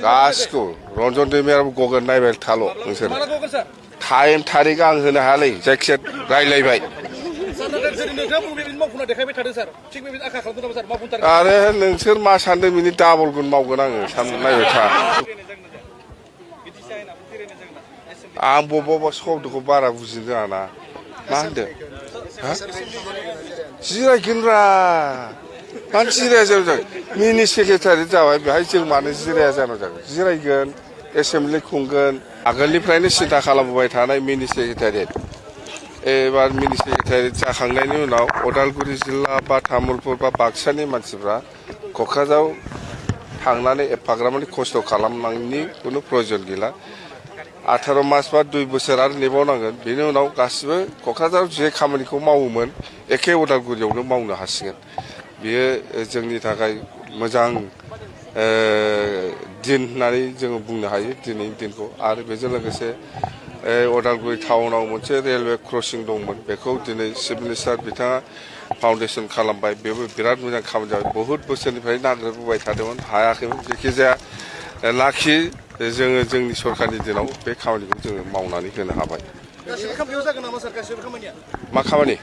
गासिखौ रन्जन दैमारियाबो गगोन नायबाय थाल' नोंसोर टाइम थारिख आं होनो हायालै जायखिजाया रायलायबाय आरो नोंसोर मा सानदों बिनि डाबल गुन मावगोन आङो नायबाय था आं बबेबा शब्दखौ बारा बुजिनो रोङा ना मा होनदों जिरायगोनब्रा मानो जिराया जानो मिनि सेक्रेटारि जाबाय बेहाय जों मानो जिराया जानो जागोन जिरायगोन एसेमब्लि खुंगोन आगोलनिफ्रायनो सिन्था खालामबोबाय थानाय मिनि सेक्रेटारियेट एबार मिनि सेक्रेटारि जाखांनायनि उनाव उदालगुरि जिल्ला बा तामुलपुर बा बाक्सानि मानसिफ्रा क'क्राझाराव थांनानै एफाग्राबमानि खस्थ' खालामनायनि खुनु प्रयजन गैला 18 मास बा 2 बोसोर आरो नेबावनांगोन बेनि उनाव गासिबो क'क्राझाराव जे खामानिखौ मावोमोन एखे उदालगुरियावनो मावनो हासिगोन बेयो जोंनि थाखाय मोजां दिन होननानै जोङो बुंनो हायो दिनैनि दिनखौ आरो बेजों लोगोसे उदालगुरि टाउनाव मोनसे रेलवे क्रसिं दंमोन बेखौ दिनै चिफ मिनिस्टार बिथाङा फाउन्डेसन खालामबाय बेबो बिराद मोजां खामानि जाबाय बहुद बोसोरनिफ्राय नागिरबोबाय थादोंमोन हायाखैमोन जायखिजाया लाखि जोङो जोंनि सरकारनि दिनाव बे खामानिखौ जोङो मावनानै होनो हाबाय मा खामानि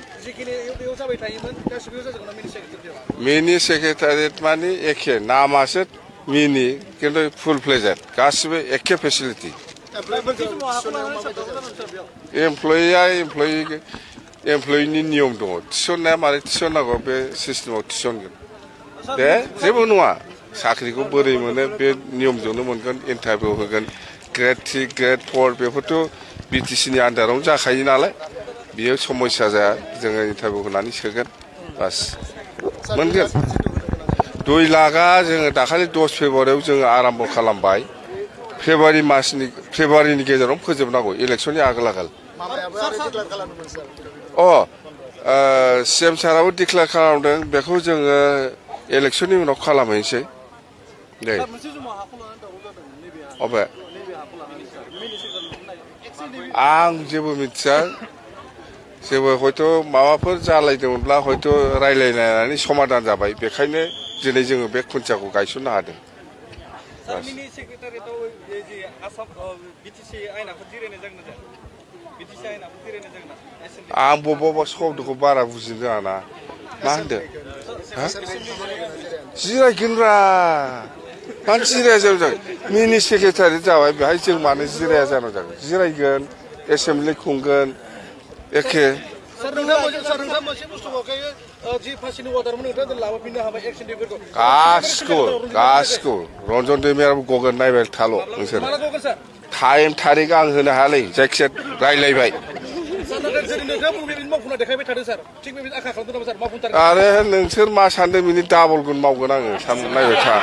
मिनि सेक्रेटारियेट माने एखे नामासो मिनि खिन्थु फुल फ्लेजेड गासिबो एखे फेसिलिटि एमप्लयिनि नियम दङ थिसननाया मारै थिसननांगौ बे सिस्टेमाव थिसनगोन दे जेबो नङा साख्रिखौ बोरै मोनो बे नियमजोंनो मोनगोन इन्टारभिउ होगोन ग्रेड 3 ग्रेड 4 बेफोरथ' बिटिसिनि आन्दारावनो जाखायो नालाय बियो समस्या जाया जोङो इन्टारभिउ होनानै सोगोन बास मोनगोन 2 लाखआ जोङो दाखालि 10 फेब्रुवारियाव जोङो आराम्भ खालामबाय फेब्रुवारिनि गेजेराव फोजोबनांगौ इलेक्सननि आगोल सिएम साराबो डिक्लेयार खालामदों बेखौ जोङो इलेक्सननि उनाव खालामहैनोसै दे अबे आं जेबो मिथिया जेबो हयथ' माबाफोर जालायदोंमोनब्ला हयथ' रायलायनानै समाधान जाबाय बेखायनो दिनै जोङो बे खुन्थियाखौ गायसननो हादों आं बबेबा शब्दखौ बारा बुजिनो रोङा ना मा होनदों जिरायगोनब्रा मानो जिराया जानो जागोन मिनि सेक्रेटारि जाबाय बेहाय जों मानो जिराया जानो जागोन जिरायगोन एसेमब्लि खुंगोन एखे गासिखौ रन्जन दैमारियाबो गगोन नायबाय थाल' नोंसोर टाइम थारिख आं होनो हायालै जायखिजाया रायलायबाय आरो नोंसोर मा सानदों बिनि डाबल गुन मावगोन आङो नायबाय था